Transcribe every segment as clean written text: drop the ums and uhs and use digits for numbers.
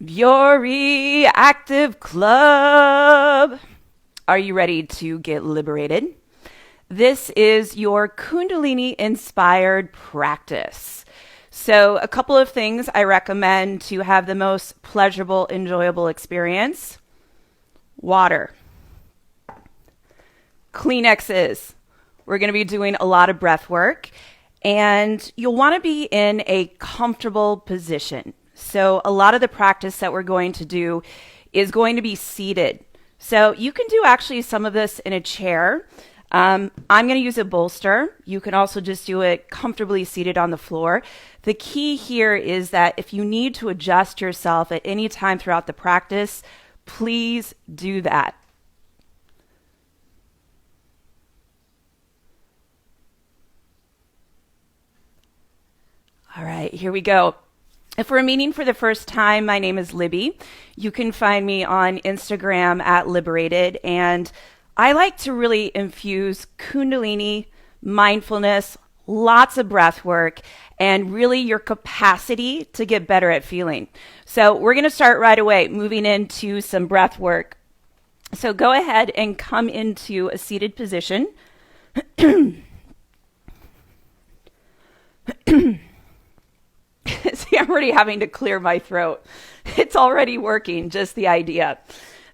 Your reactive club. Are you ready to get liberated? This is your Kundalini inspired practice. So, a couple of things I recommend to have the most pleasurable, enjoyable experience: water, Kleenexes. We're going to be doing a lot of breath work, and you'll want to be in a comfortable position. So, a lot of the practice that we're going to do is going to be seated. So, you can do actually some of this in a chair. I'm going to use a bolster. You can also just do it comfortably seated on the floor. The key here is that if you need to adjust yourself at any time throughout the practice, please do that. All right, here we go. If we're meeting for the first time, my name is Libby. You can find me on Instagram at Liberated, and I like to really infuse Kundalini, mindfulness, lots of breath work, and really your capacity to get better at feeling. So we're going to start right away, moving into some breath work. So go ahead and come into a seated position. See, I'm already having to clear my throat. It's already working, just the idea.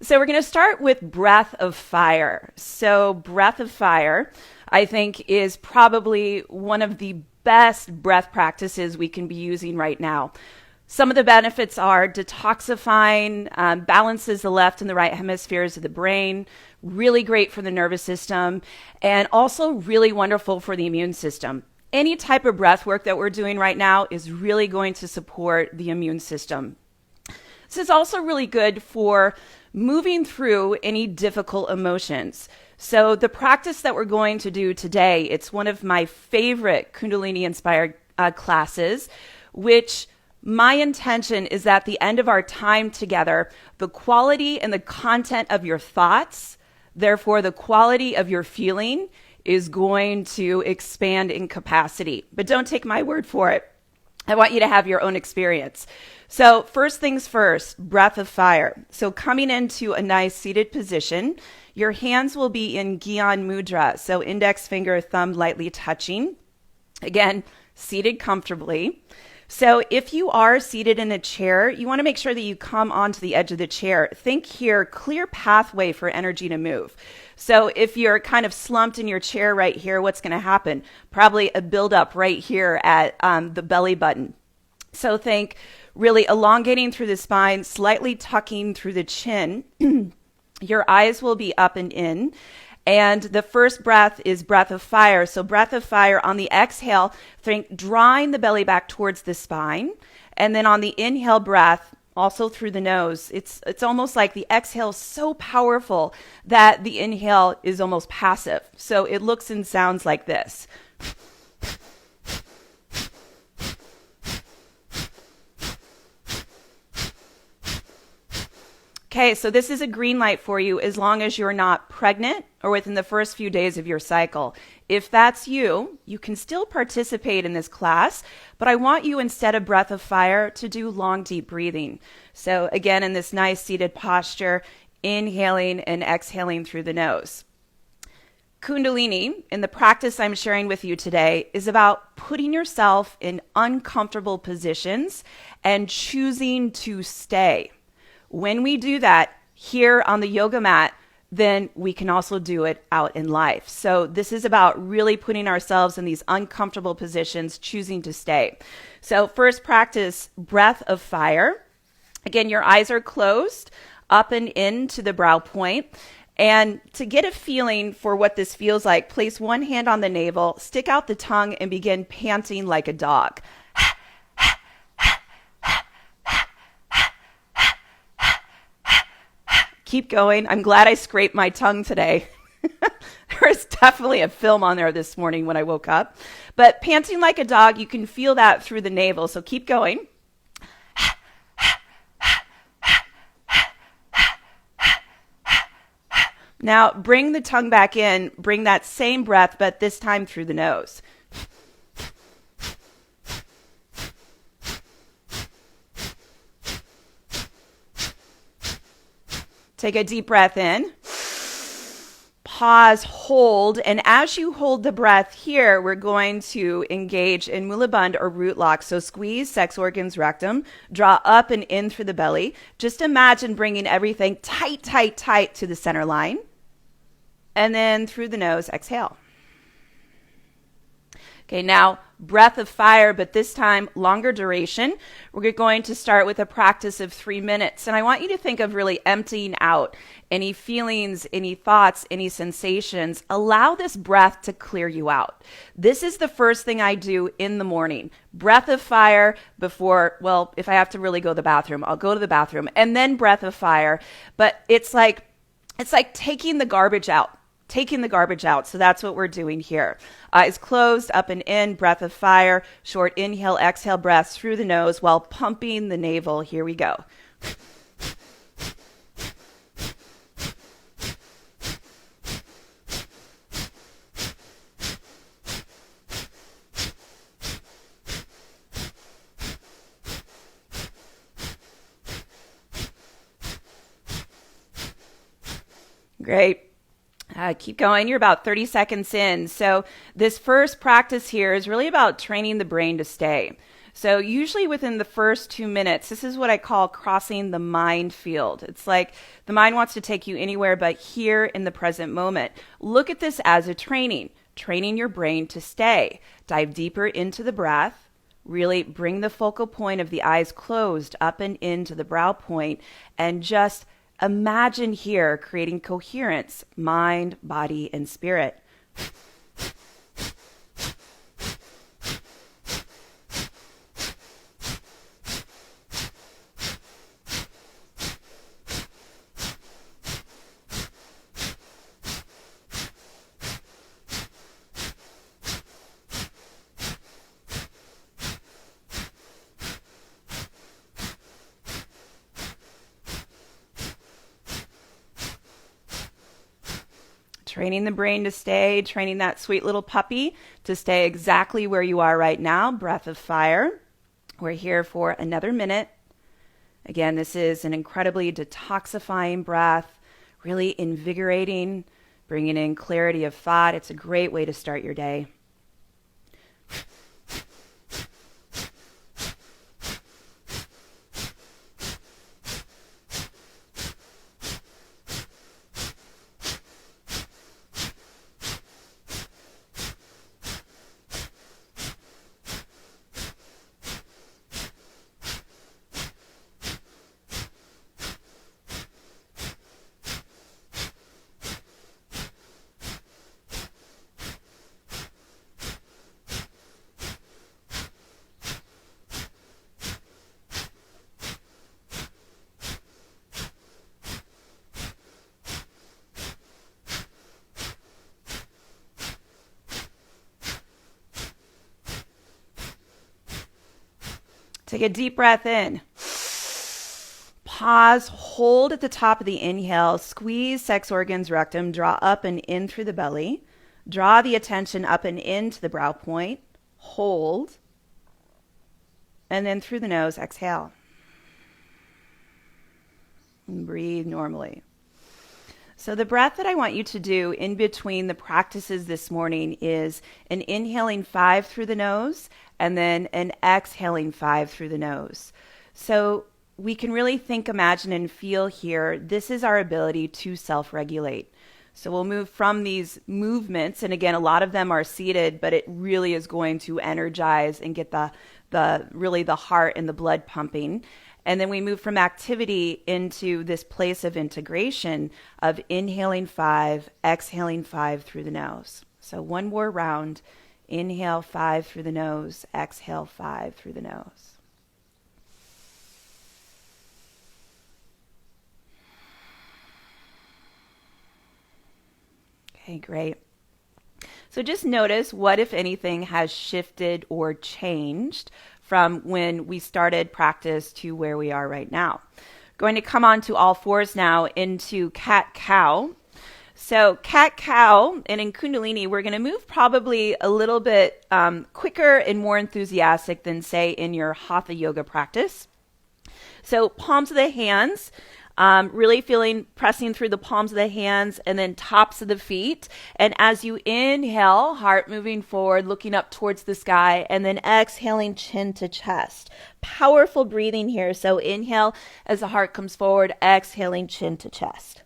So we're going to start with breath of fire. So breath of fire, I think, is probably one of the best breath practices we can be using right now. Some of the benefits are detoxifying, balances the left and the right hemispheres of the brain, really great for the nervous system, and also really wonderful for the immune system. Any type of breath work that we're doing right now is really going to support the immune system. This is also really good for moving through any difficult emotions. So the practice that we're going to do today, it's one of my favorite Kundalini-inspired classes, which my intention is that at the end of our time together, the quality and the content of your thoughts, therefore the quality of your feeling, is going to expand in capacity. But don't take my word for it. I want you to have your own experience. So first things first, breath of fire. So coming into a nice seated position, your hands will be in Gyan Mudra. So index finger, thumb lightly touching. Again, seated comfortably. So if you are seated in a chair, you want to make sure that you come onto the edge of the chair. Think here, clear pathway for energy to move. So if you're kind of slumped in your chair right here, what's going to happen? Probably a buildup right here at the belly button. So think really elongating through the spine, slightly tucking through the chin. Your eyes will be up and in. And the first breath is breath of fire. So breath of fire on the exhale, think drawing the belly back towards the spine. And then on the inhale breath, also through the nose, it's almost like the exhale is so powerful that the inhale is almost passive. So it looks and sounds like this. Okay, so this is a green light for you as long as you're not pregnant or within the first few days of your cycle. If that's you, you can still participate in this class, but I want you, instead of breath of fire, to do long, deep breathing. So again, in this nice seated posture, inhaling and exhaling through the nose. Kundalini, in the practice I'm sharing with you today, is about putting yourself in uncomfortable positions and choosing to stay. When we do that here on the yoga mat, then we can also do it out in life. So this is about really putting ourselves in these uncomfortable positions, choosing to stay. So first practice, breath of fire. Again, your eyes are closed, up and in to the brow point. And to get a feeling for what this feels like, place one hand on the navel, stick out the tongue, and begin panting like a dog. Keep going. I'm glad I scraped my tongue today. There was definitely a film on there this morning when I woke up. But panting like a dog, you can feel that through the navel. So keep going. Now bring the tongue back in. Bring that same breath, but this time through the nose. Take a deep breath in. Pause, hold, and as you hold the breath here, we're going to engage in Mula Bandha or root lock. So squeeze sex organs rectum, draw up and in through the belly. Just imagine bringing everything tight, tight, tight to the center line. And then through the nose, exhale. Okay, now breath of fire, but this time longer duration. We're going to start with a practice of 3 minutes. And I want you to think of really emptying out any feelings, any thoughts, any sensations. Allow this breath to clear you out. This is the first thing I do in the morning. Breath of fire before, well, if I have to really go to the bathroom, I'll go to the bathroom, and then breath of fire. But it's like taking the garbage out. Taking the garbage out. So that's what we're doing here. Eyes closed, up and in, breath of fire, short inhale, exhale breaths through the nose while pumping the navel. Here we go. Great. Keep going. You're about 30 seconds in. So this first practice here is really about training the brain to stay. So usually within the first 2 minutes, this is what I call crossing the mind field. It's like the mind wants to take you anywhere but here in the present moment. Look at this as a training your brain to stay. Dive deeper into the breath. Really bring the focal point of the eyes closed up and into the brow point, and just imagine here creating coherence, mind, body, and spirit. Training the brain to stay, training that sweet little puppy to stay exactly where you are right now. Breath of fire. We're here for another minute. Again, this is an incredibly detoxifying breath, really invigorating, bringing in clarity of thought. It's a great way to start your day. Take a deep breath in. Pause, hold at the top of the inhale, squeeze sex organs rectum, draw up and in through the belly. Draw the attention up and into the brow point. Hold. And then through the nose, exhale. And breathe normally. So the breath that I want you to do in between the practices this morning is an inhaling 5 through the nose and then an exhaling 5 through the nose. So we can really think, imagine, and feel here. This is our ability to self-regulate. So we'll move from these movements, and again, a lot of them are seated, but it really is going to energize and get the heart and the blood pumping. And then we move from activity into this place of integration of inhaling 5, exhaling 5 through the nose. So one more round. Inhale 5 through the nose, exhale 5 through the nose. Okay, great. So just notice what, if anything, has shifted or changed from when we started practice to where we are right now. Going to come on to all fours now into cat-cow. So cat-cow, and in Kundalini, we're going to move probably a little bit quicker and more enthusiastic than, say, in your Hatha yoga practice. So palms of the hands Really feeling pressing through the palms of the hands and then tops of the feet. And as you inhale, heart moving forward, looking up towards the sky, and then exhaling chin to chest. Powerful breathing here. So inhale as the heart comes forward, exhaling chin to chest.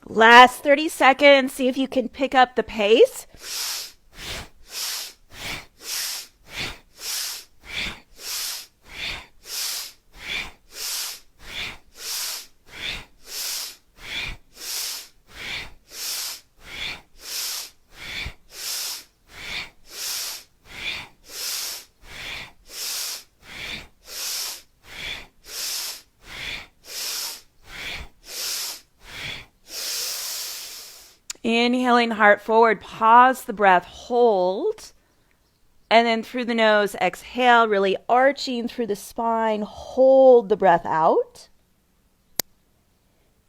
Last 30 seconds. See if you can pick up the pace. Inhaling heart forward, pause the breath, hold, and then through the nose, exhale, really arching through the spine, hold the breath out.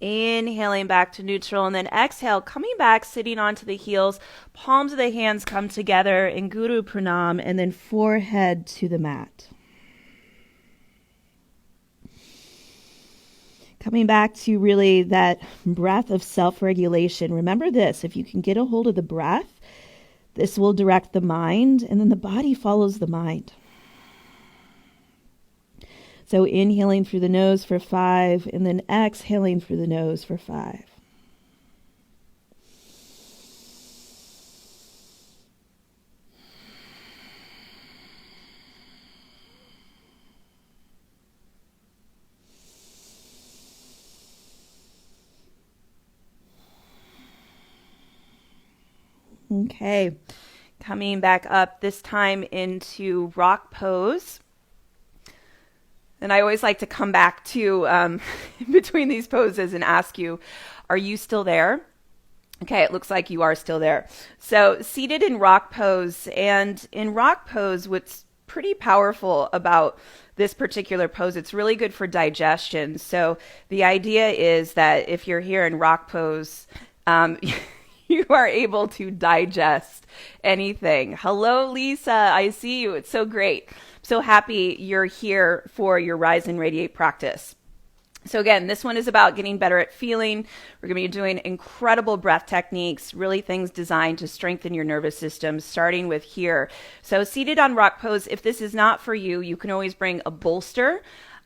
Inhaling back to neutral, and then exhale, coming back, sitting onto the heels, palms of the hands come together in Guru Pranam, and then forehead to the mat. Coming back to really that breath of self-regulation. Remember this, if you can get a hold of the breath, this will direct the mind, and then the body follows the mind. So inhaling through the nose for 5, and then exhaling through the nose for 5. Okay, coming back up, this time into rock pose. And I always like to come back to in between these poses and ask you, are you still there? Okay, it looks like you are still there. So seated in rock pose, and in rock pose, what's pretty powerful about this particular pose, it's really good for digestion. So the idea is that if you're here in rock pose, you are able to digest anything. Hello, Lisa. I see you. It's so great. I'm so happy you're here for your Rise and Radiate practice. So again, this one is about getting better at feeling. We're going to be doing incredible breath techniques, really things designed to strengthen your nervous system, starting with here. So seated on rock pose, if this is not for you, you can always bring a bolster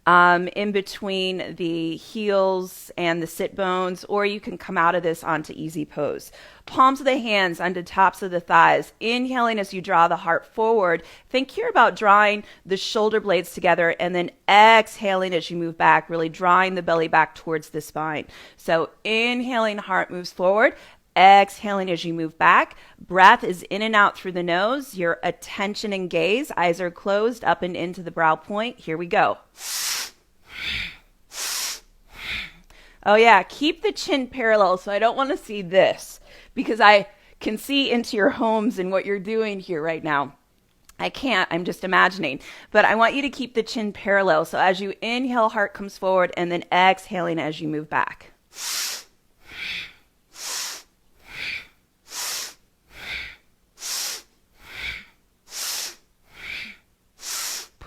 in between the heels and the sit bones, or you can come out of this onto easy pose. Palms of the hands onto tops of the thighs. Inhaling as you draw the heart forward. Think here about drawing the shoulder blades together, and then exhaling as you move back, really drawing the belly back towards the spine. So inhaling, heart moves forward. Exhaling as you move back. Breath is in and out through the nose. Your attention and gaze, eyes are closed, up and into the brow point. Here we go. Oh yeah, keep the chin parallel. So I don't want to see this because I can see into your homes and what you're doing here right now. I can't, I'm just imagining. But I want you to keep the chin parallel. So as you inhale, heart comes forward, and then exhaling as you move back.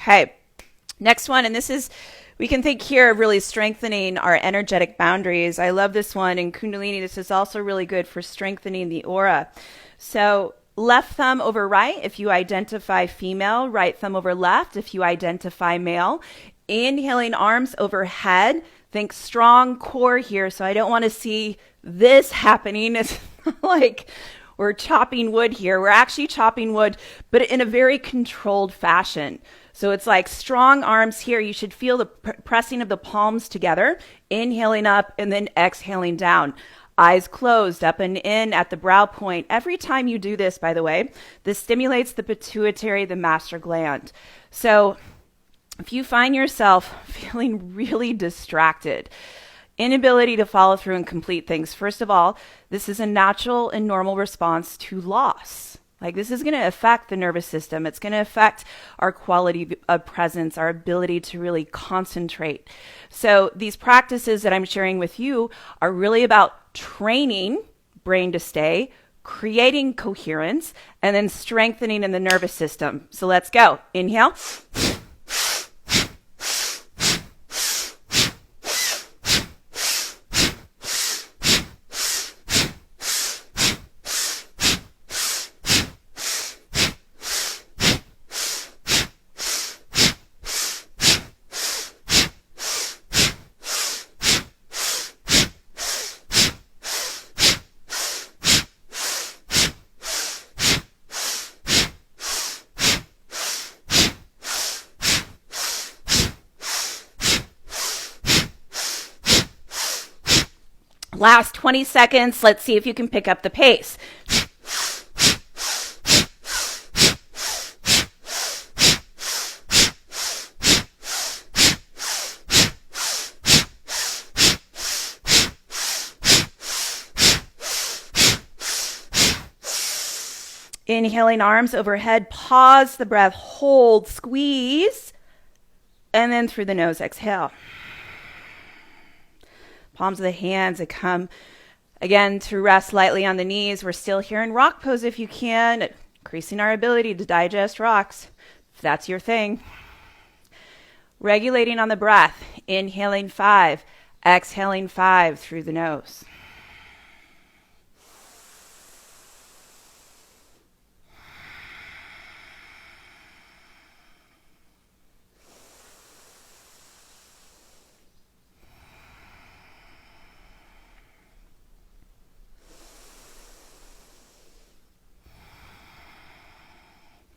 Okay, next one, and this is, we can think here of really strengthening our energetic boundaries. I love this one. In Kundalini, this is also really good for strengthening the aura. So left thumb over right if you identify female, right thumb over left if you identify male. Inhaling arms overhead. Think strong core here. So I don't want to see this happening. It's like we're chopping wood here. We're actually chopping wood, but in a very controlled fashion. So it's like strong arms here. You should feel the pressing of the palms together, inhaling up and then exhaling down. Eyes closed, up and in at the brow point. Every time you do this, by the way, this stimulates the pituitary, the master gland. So if you find yourself feeling really distracted, inability to follow through and complete things, first of all, this is a natural and normal response to loss. Like this is going to affect the nervous system. It's going to affect our quality of presence, our ability to really concentrate. So these practices that I'm sharing with you are really about training brain to stay, creating coherence, and then strengthening in the nervous system. So let's go. Inhale. Last 20 seconds. Let's see if you can pick up the pace. Inhaling arms overhead, pause the breath, hold, squeeze, and then through the nose, exhale. Palms of the hands that come again to rest lightly on the knees. We're still here in rock pose if you can, increasing our ability to digest rocks, if that's your thing. Regulating on the breath, inhaling 5, exhaling 5 through the nose.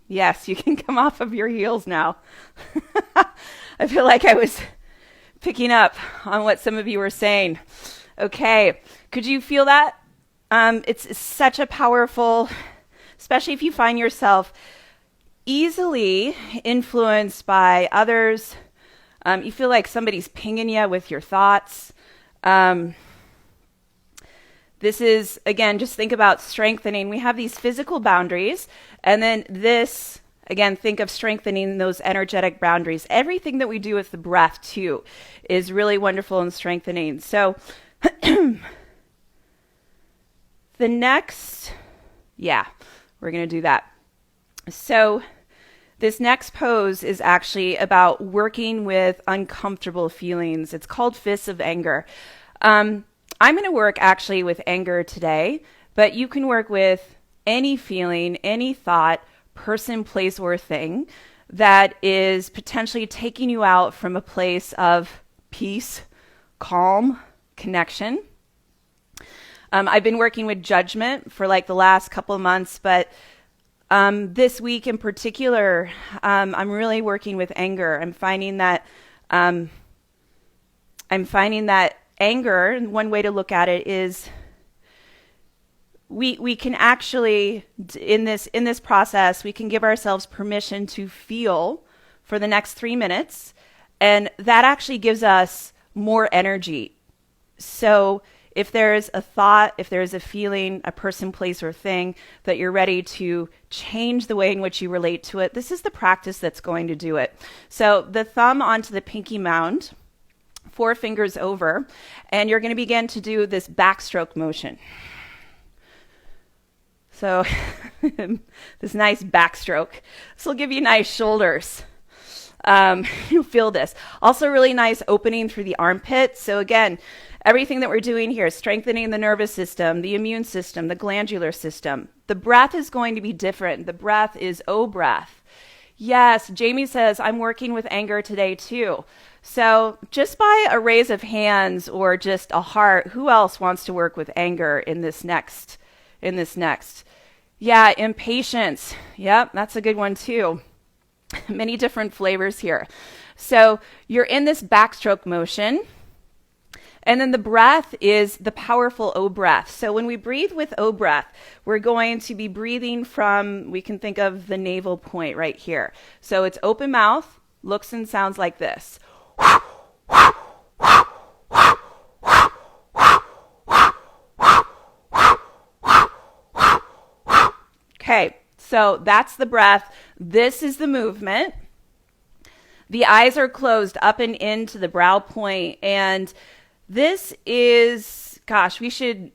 Yes, you can come off of your heels now. I feel like I was picking up on what some of you were saying. Okay, could you feel that? It's such a powerful, especially if you find yourself easily influenced by others. You feel like somebody's pinging you with your thoughts. This is, again, just think about strengthening. We have these physical boundaries, and then this, again, think of strengthening those energetic boundaries. Everything that we do with the breath, too, is really wonderful and strengthening. So the next, we're going to do that. So this next pose is actually about working with uncomfortable feelings. It's called Fists of Anger. I'm going to work actually with anger today, but you can work with any feeling, any thought, person, place, or thing that is potentially taking you out from a place of peace, calm, connection. I've been working with judgment for like the last couple of months, but this week in particular, I'm really working with anger. I'm finding that anger, and one way to look at it is we can actually, in this process, we can give ourselves permission to feel for the next 3 minutes, and that actually gives us more energy. So if there's a thought, if there's a feeling, a person, place, or thing that you're ready to change the way in which you relate to it, this is the practice that's going to do it. So the thumb onto the pinky mound, 4 fingers over, and you're going to begin to do this backstroke motion. So this nice backstroke. This will give you nice shoulders. You'll feel this. Also, really nice opening through the armpit. So again, everything that we're doing here is strengthening the nervous system, the immune system, the glandular system. The breath is going to be different. The breath is O breath. Yes, Jamie says, I'm working with anger today too. So just by a raise of hands or just a heart, who else wants to work with anger in this next? Yeah, impatience. Yep, that's a good one too. Many different flavors here. So you're in this backstroke motion. And then the breath is the powerful O breath. So when we breathe with O breath, we're going to be breathing from, we can think of the navel point right here. So it's open mouth, looks and sounds like this. Okay, so that's the breath. This is the movement. The eyes are closed up and into the brow point, and this is, gosh, we should,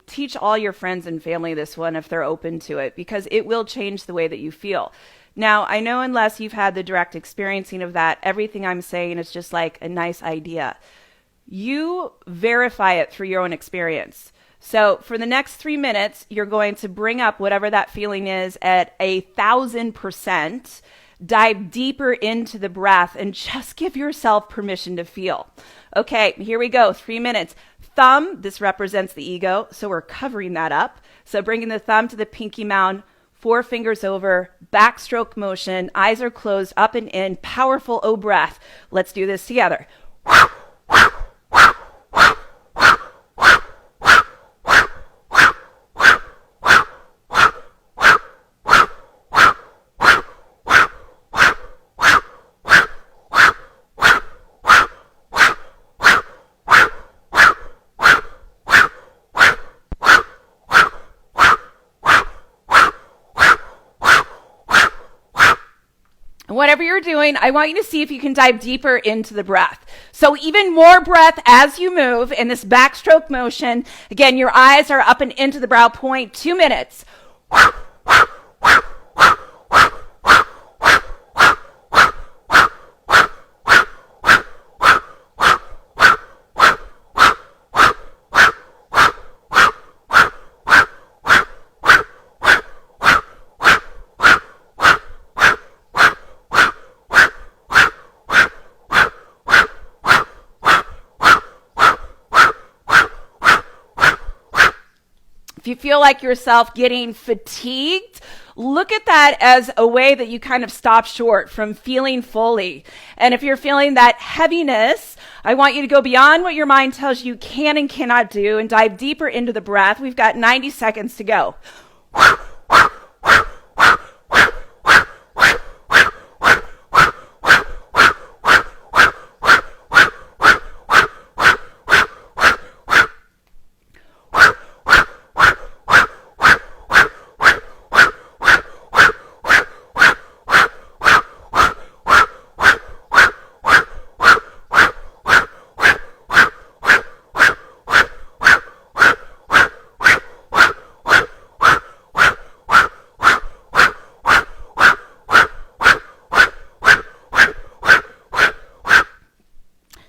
teach all your friends and family this one if they're open to it, because it will change the way that you feel. Now, I know unless you've had the direct experiencing of that, everything I'm saying is just like a nice idea. You verify it through your own experience. So for the next 3 minutes, you're going to bring up whatever that feeling is at 1,000%, dive deeper into the breath, and just give yourself permission to feel. Okay, here we go, 3 minutes. Thumb, this represents the ego, so we're covering that up. So bringing the thumb to the pinky mound, 4 fingers over, backstroke motion, eyes are closed, up and in, powerful O breath. Let's do this together. Whatever you're doing, I want you to see if you can dive deeper into the breath. So even more breath as you move in this backstroke motion. Again, your eyes are up and into the brow point. 2 minutes. If you feel like yourself getting fatigued, look at that as a way that you kind of stop short from feeling fully. And if you're feeling that heaviness, I want you to go beyond what your mind tells you can and cannot do and dive deeper into the breath. We've got 90 seconds to go.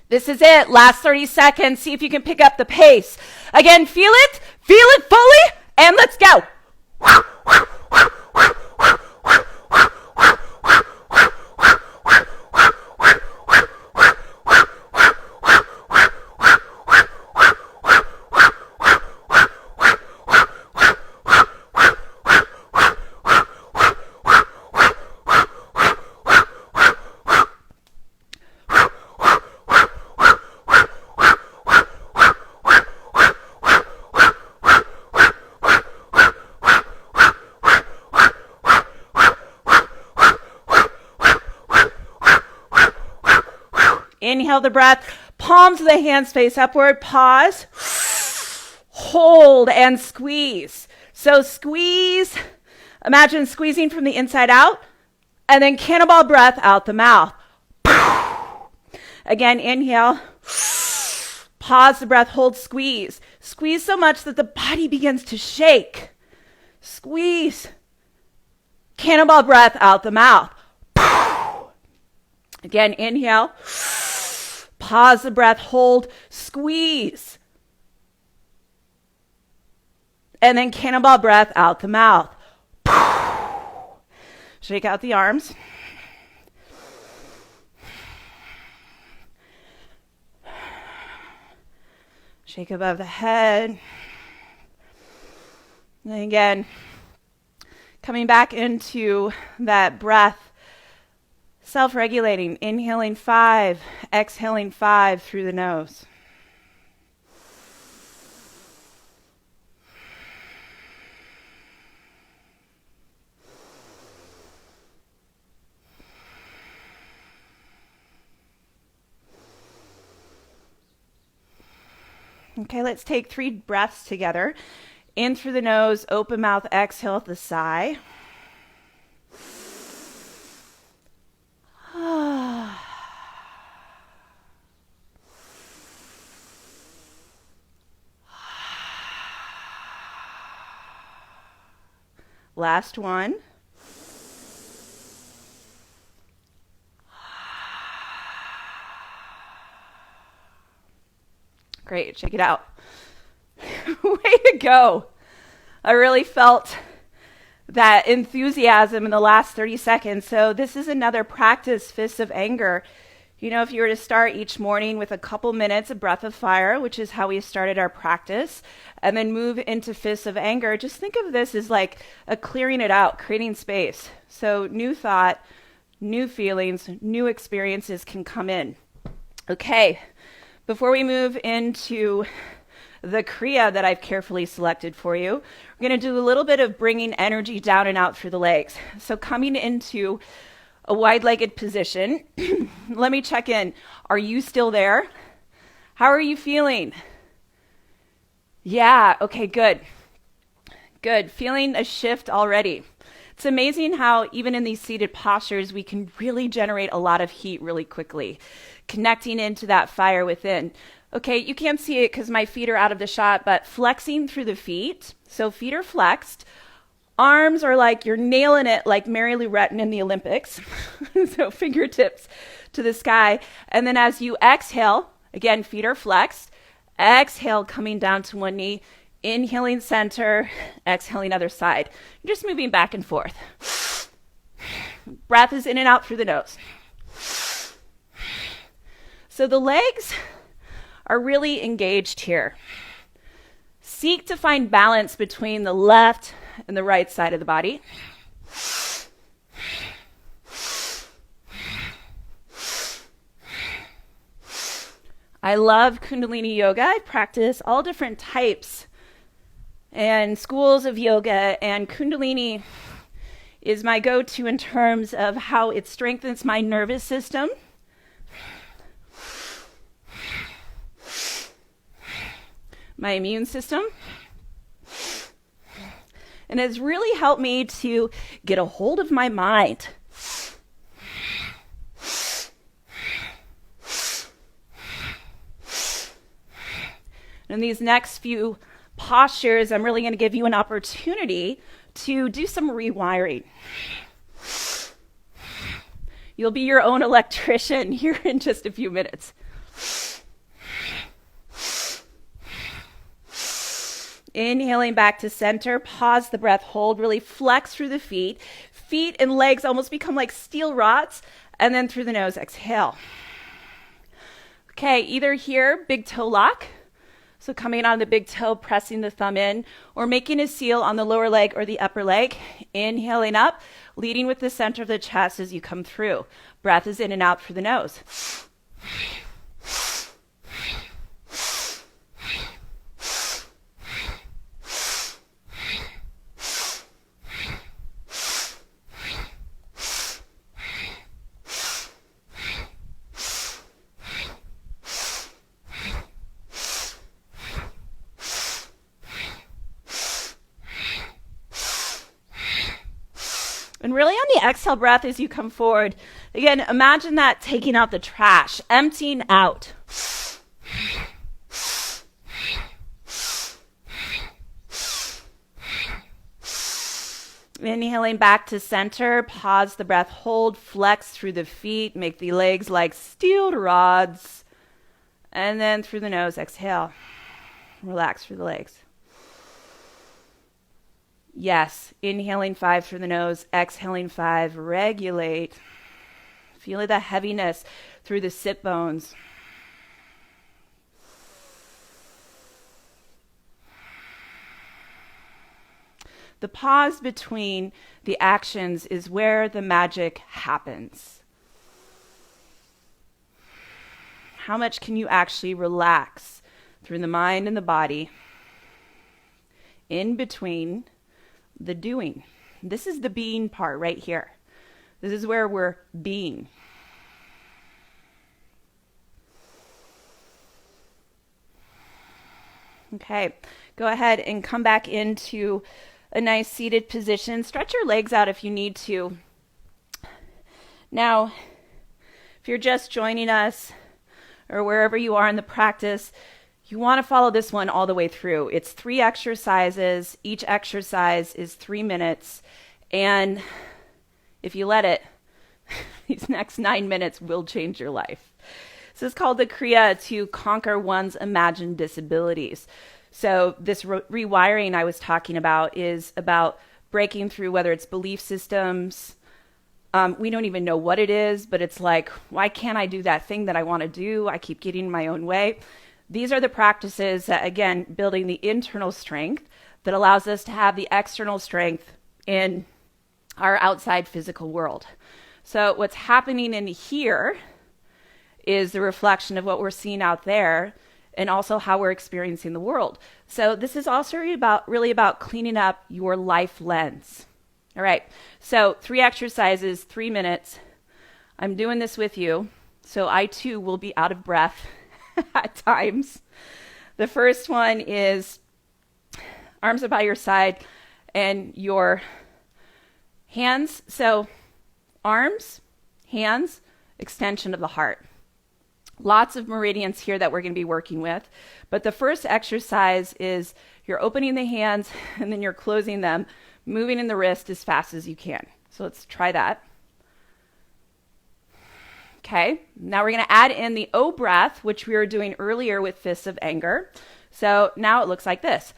This is it. Last 30 seconds. See if you can pick up the pace. Again, feel it fully, and let's go. Inhale the breath, palms of the hands face upward, pause, hold, and squeeze. So squeeze, imagine squeezing from the inside out, and then cannonball breath out the mouth. Again, inhale, pause the breath, hold, squeeze. Squeeze so much that the body begins to shake. Squeeze. Cannonball breath out the mouth. Again, inhale, pause the breath, hold, squeeze. And then cannonball breath out the mouth. Shake out the arms. Shake above the head. And again, coming back into that breath, self-regulating, inhaling 5, exhaling 5 through the nose. Okay, let's take 3 breaths together. In through the nose, open mouth, exhale with a sigh. Last one. Great, check it out. Way to go. I really felt that enthusiasm in the last 30 seconds. So this is another practice, Fists of Anger. You know, if you were to start each morning with a couple minutes of Breath of Fire, which is how we started our practice, and then move into Fists of Anger, just think of this as like a clearing it out, creating space. So new thought, new feelings, new experiences can come in. Okay, before we move into the Kriya that I've carefully selected for you, we're going to do a little bit of bringing energy down and out through the legs. So coming into a wide-legged position, let me check in. Are you still there? How are you feeling? Yeah, okay, good. Good, feeling a shift already. It's amazing how even in these seated postures, we can really generate a lot of heat really quickly, connecting into that fire within. Okay, you can't see it because my feet are out of the shot, but flexing through the feet. So feet are flexed. Arms are like you're nailing it like Mary Lou Retton in the Olympics. So fingertips to the sky. And then as you exhale, again, feet are flexed. Exhale, coming down to one knee. Inhaling center, exhaling other side. You're just moving back and forth. Breath is in and out through the nose. So the legs are really engaged here. Seek to find balance between the left and the right side of the body. I love Kundalini yoga. I practice all different types and schools of yoga, and Kundalini is my go-to in terms of how it strengthens my nervous system. My immune system, and has really helped me to get a hold of my mind. In these next few postures, I'm really going to give you an opportunity to do some rewiring. You'll be your own electrician here in just a few minutes. Inhaling back to center, pause the breath, hold, really flex through the feet. Feet and legs almost become like steel rods, and then through the nose, exhale. Okay, either here, big toe lock. So coming on the big toe, pressing the thumb in, or making a seal on the lower leg or the upper leg. Inhaling up, leading with the center of the chest as you come through. Breath is in and out through the nose. And really on the exhale breath as you come forward, again, imagine that taking out the trash, emptying out. Inhaling back to center, pause the breath, hold, flex through the feet, make the legs like steel rods. And then through the nose, exhale. Relax through the legs. Yes, inhaling 5 through the nose, exhaling 5, regulate. Feel the heaviness through the sit bones. The pause between the actions is where the magic happens. How much can you actually relax through the mind and the body in between the doing? This is the being part right here. This is where we're being. Okay, go ahead and come back into a nice seated position. Stretch your legs out if you need to. Now, if you're just joining us or wherever you are in the practice, you want to follow this one all the way through. It's 3 exercises. Each exercise is 3 minutes. And if you let it, these next 9 minutes will change your life. This is called the Kriya to conquer one's imagined disabilities. So this rewiring I was talking about is about breaking through, whether it's belief systems. We don't even know what it is, but it's like, why can't I do that thing that I want to do? I keep getting in my own way. These are the practices that, again, building the internal strength that allows us to have the external strength in our outside physical world. So what's happening in here is the reflection of what we're seeing out there and also how we're experiencing the world. So this is also really about cleaning up your life lens. All right, so 3 exercises, 3 minutes. I'm doing this with you, so I too will be out of breath at times. The first one is arms are by your side and your hands. So arms, hands, extension of the heart. Lots of meridians here that we're going to be working with. But the first exercise is you're opening the hands and then you're closing them, moving in the wrist as fast as you can. So let's try that. Okay, now we're going to add in the O breath, which we were doing earlier with fists of anger. So now it looks like this.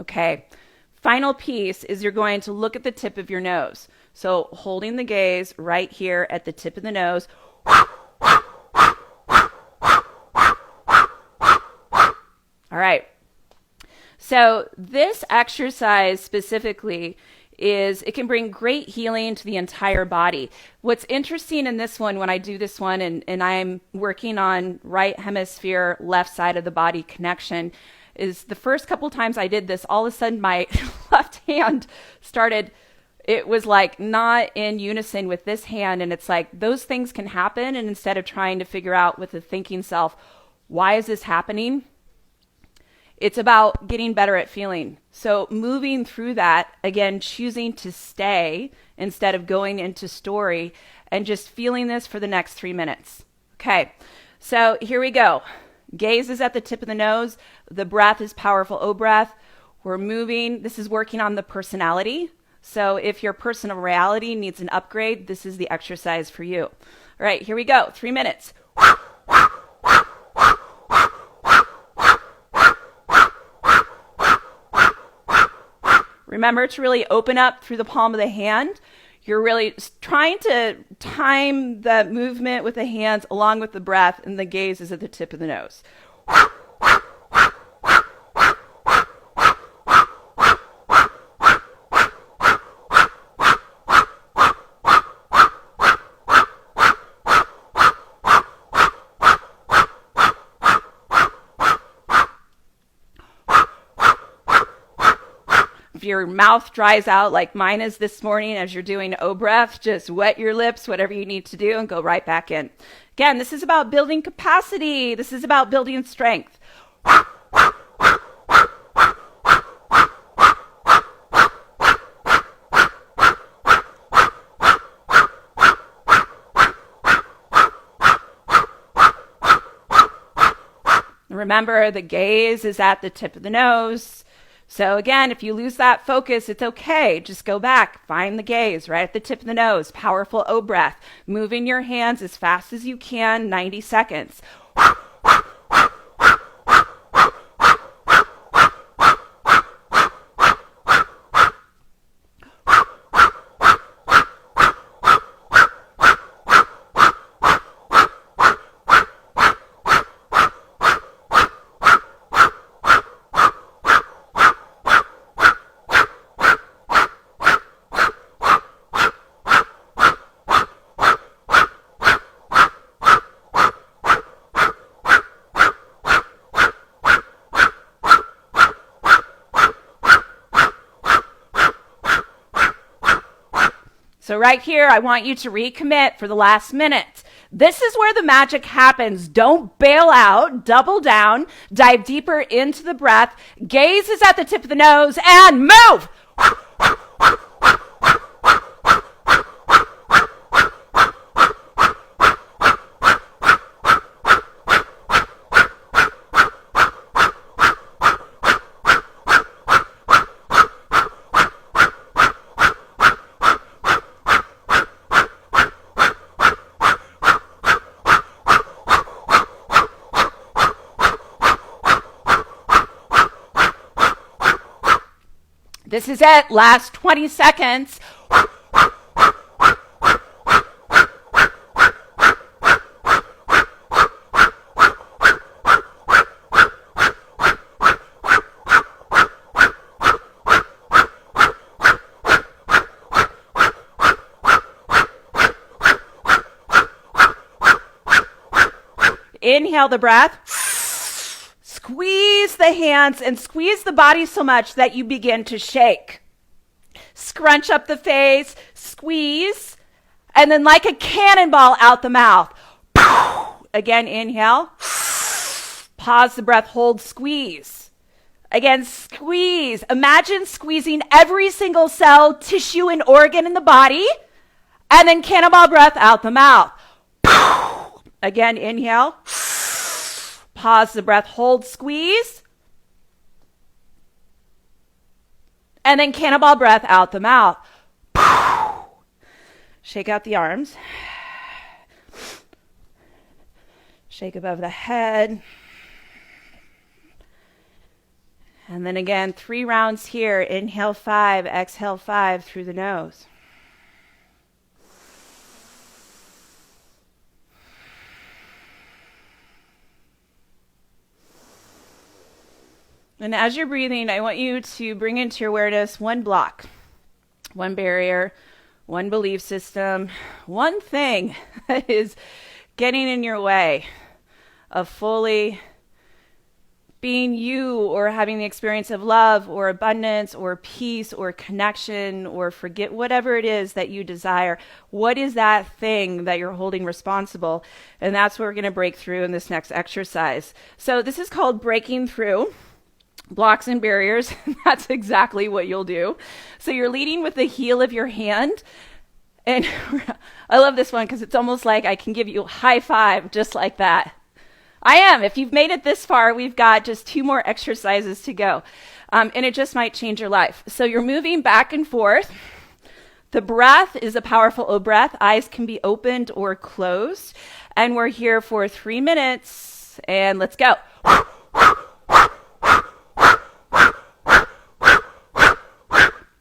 Okay, final piece is you're going to look at the tip of your nose. So holding the gaze right here at the tip of the nose. All right. So this exercise specifically it can bring great healing to the entire body. What's interesting in this one, when I do this one and I'm working on right hemisphere, left side of the body connection, is the first couple times I did this, all of a sudden my left hand started, it was like not in unison with this hand. And it's like those things can happen. And instead of trying to figure out with the thinking self, why is this happening? It's about getting better at feeling. So moving through that, again, choosing to stay instead of going into story and just feeling this for the next 3 minutes. Okay, so here we go. Gaze is at the tip of the nose. The breath is powerful O breath. We're moving. This is working on the personality. So if your personal reality needs an upgrade, this is the exercise for you. All right, here we go. 3 minutes. Remember to really open up through the palm of the hand. You're really trying to time the movement with the hands along with the breath, and the gaze is at the tip of the nose. If your mouth dries out like mine is this morning as you're doing O breath, just wet your lips, whatever you need to do, and go right back in. Again, this is about building capacity. This is about building strength. Remember, the gaze is at the tip of the nose. So again, if you lose that focus, it's okay. Just go back, find the gaze right at the tip of the nose. Powerful O breath. Moving your hands as fast as you can, 90 seconds. So right here, I want you to recommit for the last minute. This is where the magic happens. Don't bail out, double down, dive deeper into the breath. Gaze is at the tip of the nose and move. This is it. Last 20 seconds. Inhale the breath. Squeeze the hands and squeeze the body so much that you begin to shake. Scrunch up the face, squeeze, and then like a cannonball out the mouth. Again, inhale. Pause the breath, hold, squeeze. Again, squeeze. Imagine squeezing every single cell, tissue, and organ in the body, and then cannonball breath out the mouth. Again, inhale. Pause the breath, hold, squeeze. And then cannonball breath out the mouth. Shake out the arms. Shake above the head. And then again, 3 rounds here. Inhale 5, exhale 5 through the nose. And as you're breathing, I want you to bring into your awareness one block, one barrier, one belief system, one thing that is getting in your way of fully being you or having the experience of love or abundance or peace or connection or forget whatever it is that you desire. What is that thing that you're holding responsible? And that's what we're going to break through in this next exercise. So this is called breaking through. Blocks and barriers, that's exactly what you'll do. So you're leading with the heel of your hand. And I love this one because it's almost like I can give you a high five just like that. I am. If you've made it this far, we've got just 2 more exercises to go. And it just might change your life. So you're moving back and forth. The breath is a powerful O breath. Eyes can be opened or closed. And we're here for 3 minutes. And let's go.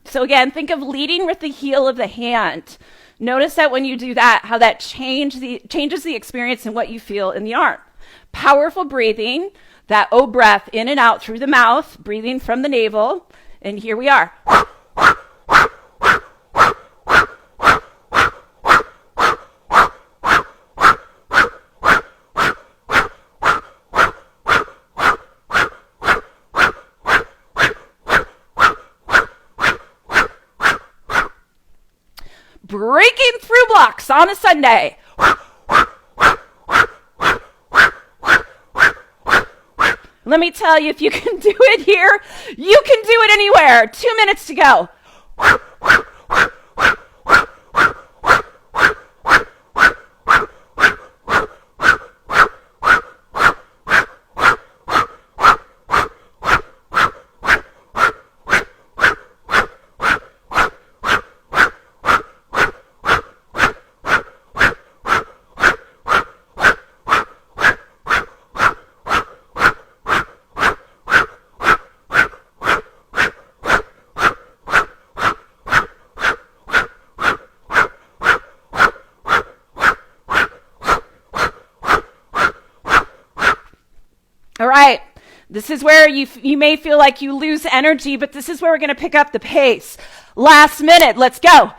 So again, think of leading with the heel of the hand. Notice that when you do that, how that changes the experience and what you feel in the arm. Powerful breathing, that O breath in and out through the mouth, breathing from the navel. And here we are. Breaking through blocks on a Sunday. Let me tell you, if you can do it here, you can do it anywhere. 2 minutes to go. This is where you may feel like you lose energy, but this is where we're going to pick up the pace. Last minute, let's go.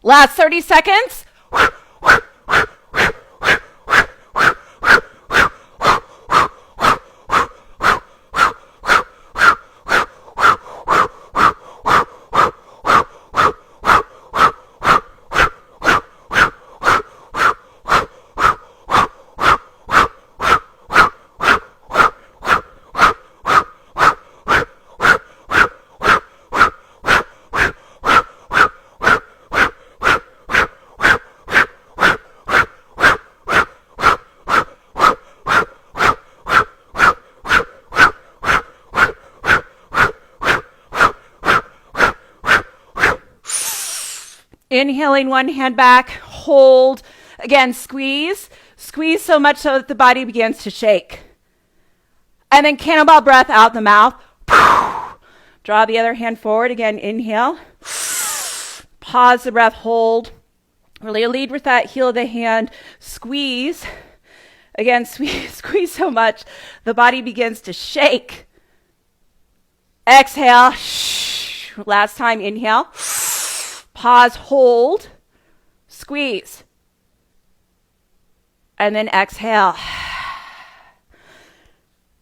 Last 30 seconds. Inhaling, one hand back, hold. Again, squeeze. Squeeze so much so that the body begins to shake. And then cannonball breath out the mouth. Draw the other hand forward. Again, inhale. Pause the breath, hold. Really lead with that heel of the hand. Squeeze. Again, squeeze so much the body begins to shake. Exhale. Last time, inhale. Pause, hold, squeeze, and then exhale.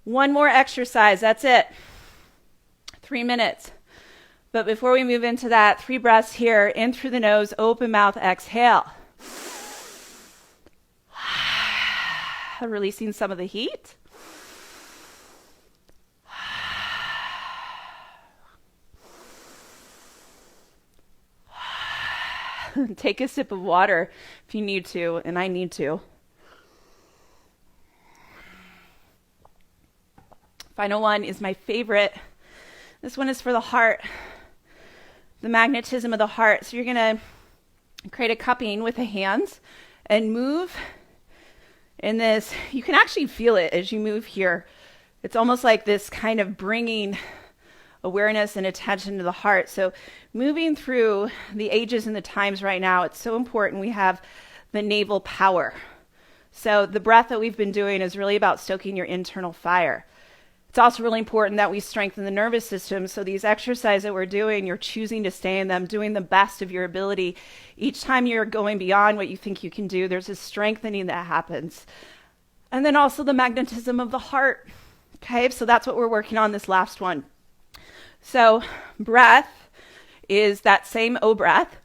One more exercise, that's it. 3 minutes. But before we move into that, 3 breaths here, in through the nose, open mouth, exhale. Releasing some of the heat. Take a sip of water if you need to, and I need to. Final one is my favorite. This one is for the heart, the magnetism of the heart. So you're going to create a cupping with the hands and move in this. You can actually feel it as you move here. It's almost like this kind of bringing awareness and attention to the heart. So moving through the ages and the times right now, it's so important we have the navel power. So the breath that we've been doing is really about stoking your internal fire. It's also really important that we strengthen the nervous system. So these exercises that we're doing, you're choosing to stay in them, doing the best of your ability. Each time you're going beyond what you think you can do, there's a strengthening that happens. And then also the magnetism of the heart. Okay, so that's what we're working on this last one. So breath is that same O breath.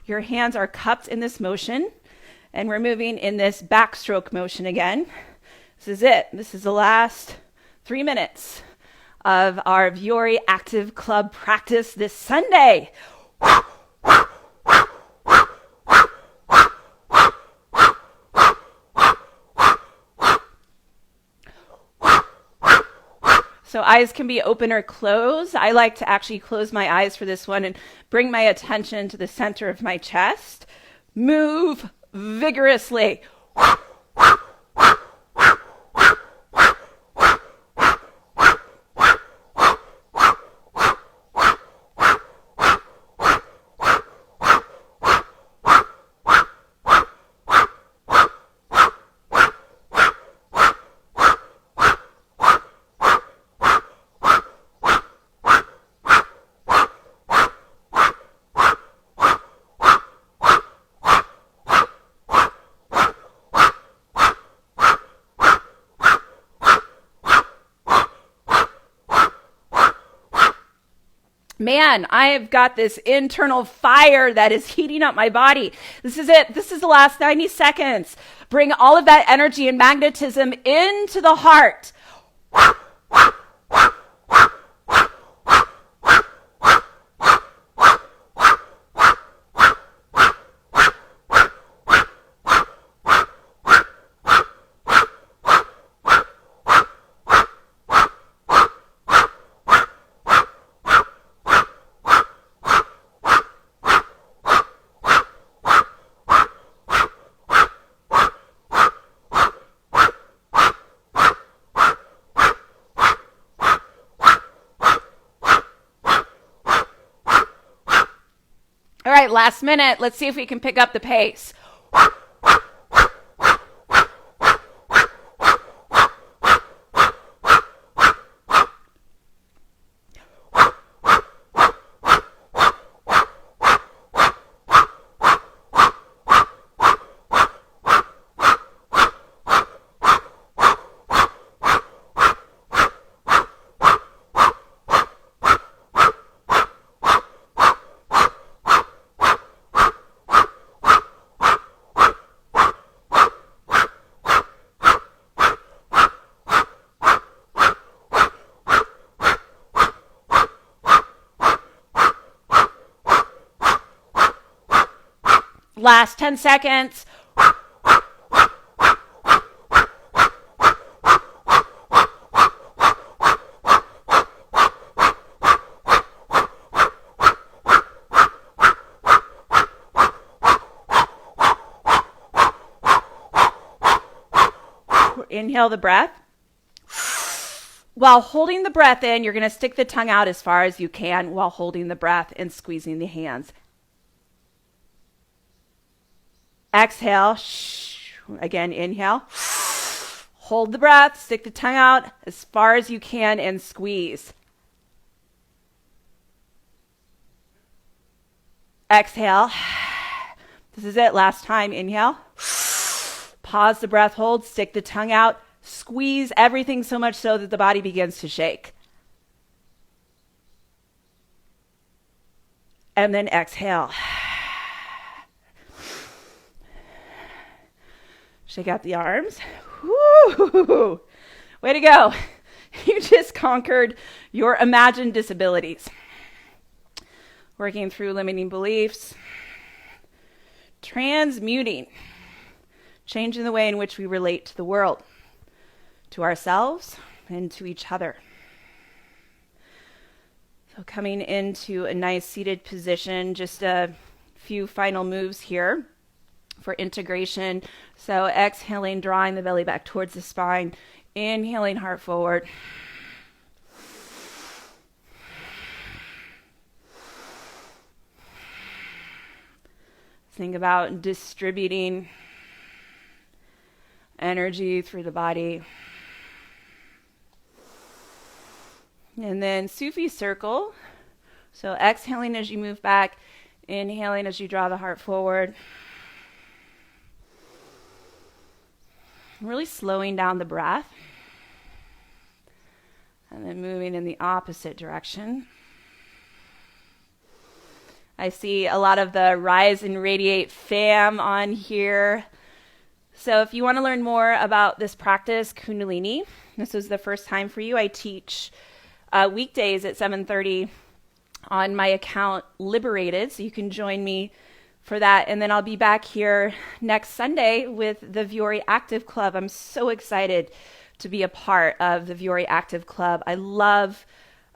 Your hands are cupped in this motion, and we're moving in this backstroke motion again. This is it. This is the last 3 minutes of our Vuori Active Club practice this Sunday. So eyes can be open or closed. I like to actually close my eyes for this one and bring my attention to the center of my chest. Move vigorously. Man, I have got this internal fire that is heating up my body. This is it. This is the last 90 seconds. Bring all of that energy and magnetism into the heart. All right, last minute. Let's see if we can pick up the pace. Last 10 seconds. Inhale the breath. While holding the breath in, you're going to stick the tongue out as far as you can while holding the breath and squeezing the hands. Exhale. Again, inhale. Hold the breath, stick the tongue out as far as you can and squeeze. Exhale. This is it. Last time. Inhale. Pause the breath, hold, stick the tongue out, squeeze everything so much so that the body begins to shake. And then exhale. Shake out the arms. Woo! Way to go. You just conquered your imagined disabilities. Working through limiting beliefs. Transmuting. Changing the way in which we relate to the world, to ourselves, and to each other. So coming into a nice seated position, just a few final moves here for integration. So exhaling, drawing the belly back towards the spine. Inhaling, heart forward. Think about distributing energy through the body. And then Sufi circle. So exhaling as you move back, inhaling as you draw the heart forward. Really slowing down the breath. And then moving in the opposite direction. I see a lot of the Rise and Radiate fam on here. So if you want to learn more about this practice, Kundalini, this was the first time for you. I teach weekdays at 7:30 on my account Liberated, so you can join me for that. And then I'll be back here next Sunday with the Vuori Active Club. I'm so excited to be a part of the Vuori Active Club. I love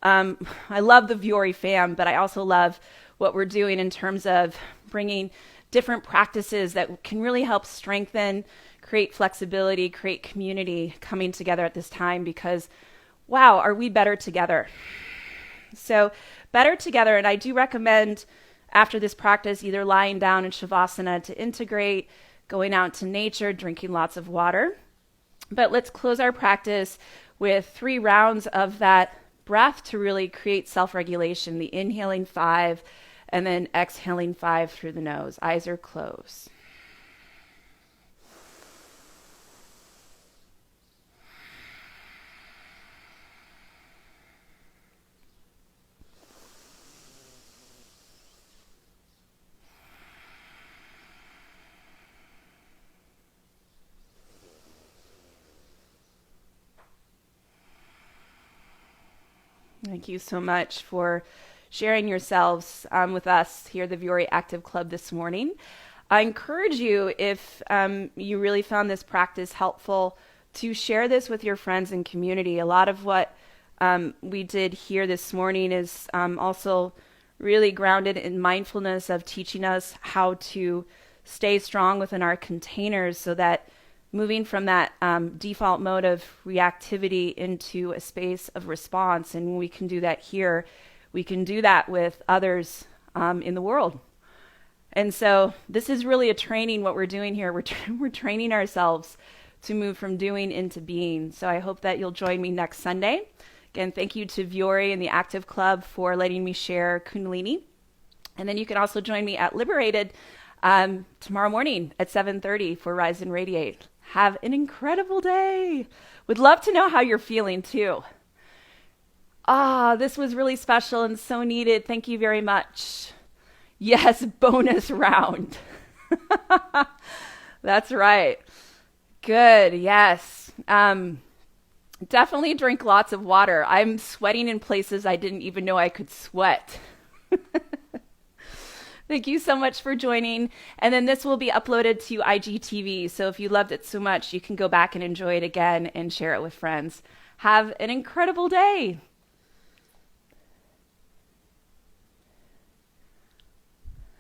the Vuori fam, but I also love what we're doing in terms of bringing different practices that can really help strengthen, create flexibility, create community coming together at this time because, wow, are we better together? So better together, and I do recommend after this practice either lying down in Shavasana to integrate, going out to nature, drinking lots of water. But let's close our practice with 3 rounds of that breath to really create self-regulation, the inhaling 5, and then exhaling 5 through the nose. Eyes are closed. Thank you so much for sharing yourselves with us here at the Vuori Active Club this morning. I encourage you, if you really found this practice helpful, to share this with your friends and community. A lot of what we did here this morning is also really grounded in mindfulness of teaching us how to stay strong within our containers so that moving from that default mode of reactivity into a space of response. And when we can do that here, we can do that with others in the world. And so this is really a training, what we're doing here. We're training ourselves to move from doing into being. So I hope that you'll join me next Sunday. Again, thank you to Viore and the Active Club for letting me share Kundalini. And then you can also join me at Liberated tomorrow morning at 7:30 for Rise and Radiate. Have an incredible day. Would love to know how you're feeling too. This was really special and so needed. Thank you very much. Yes, bonus round. That's right. Good. Yes. Definitely drink lots of water. I'm sweating in places I didn't even know I could sweat. Thank you so much for joining. And then this will be uploaded to IGTV. So if you loved it so much, you can go back and enjoy it again and share it with friends. Have an incredible day.